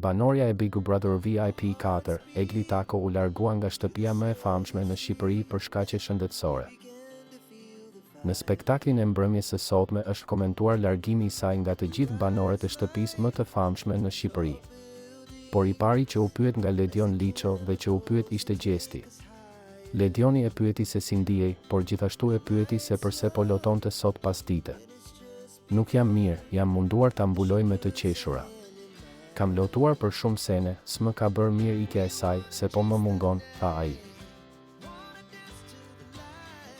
Banorja e Big Brother VIP 4, Egli Tako u largua nga shtëpia më e famshme në Shqipëri për shkaqe shëndetësore. Në spektaklin e mbrëmjes së sotme është komentuar largimi i saj nga të gjithë banorët e shtëpisë më të famshme në Shqipëri. Por i pari që u pyet nga Ledion Liço dhe që u pyet ishte Gjesti. Ledioni e pyeti se si ndihej, por gjithashtu e pyeti se përse po lotonte sot pas dite. Nuk jam mirë, jam munduar ta mbuloj me të qeshura. Kam lotuar për shumë sene, s'më ka bërë mirë ikja e saj, se po më mungon, tha ai.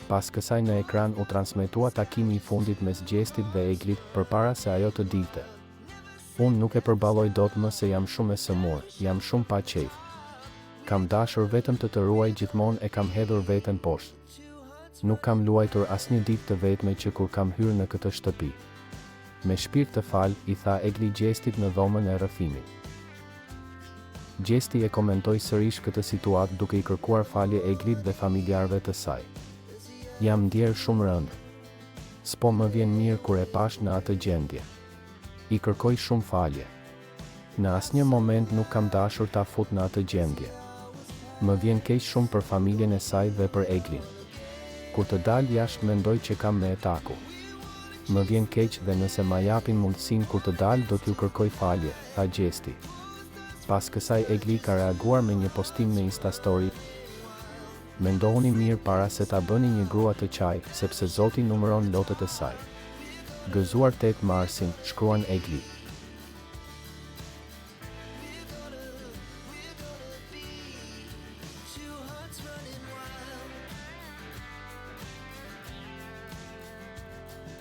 Pas kësaj në ekran u transmetua takimi i fundit mes Gjestit dhe Eglit përpara se ajo të dilte. Unë nuk e përballoj dot më se jam shumë e sëmur, jam shumë pa qejf. Kam dashur vetëm të ruaj gjithmonë e kam hedhur veten poshtë. Nuk kam luajtur asnjë ditë të vetme që kur kam hyrë në këtë shtëpi. Me shpirt të fal, i tha Egli Gjestit në dhomën e rrëfimit. Gjesti e komentoi sërish këtë situatë duke i kërkuar falje Eglit dhe familjarëve të saj. Jam ndjerë shumë rënd. S'po më vjen mirë kur e pash në atë gjendje. I kërkoj shumë falje. Në asnjë moment nuk kam dashur ta fut në atë gjendje. Më vjen keq shumë për familjen e saj dhe për Eglin. Kur të dal jashtë mendoj që kam me Taku. Më vjen keq dhe nëse ma japin mundësinë kur të dal do t'ju kërkoj falje, tha Gjesti. Pas kësaj Egli ka reaguar me një postim në Instastory. Mendohuni mirë para se ta bëni një grua të qaj, sepse Zoti numëron lotët e saj. Gëzuar 8 Marsin, shkruan Egli.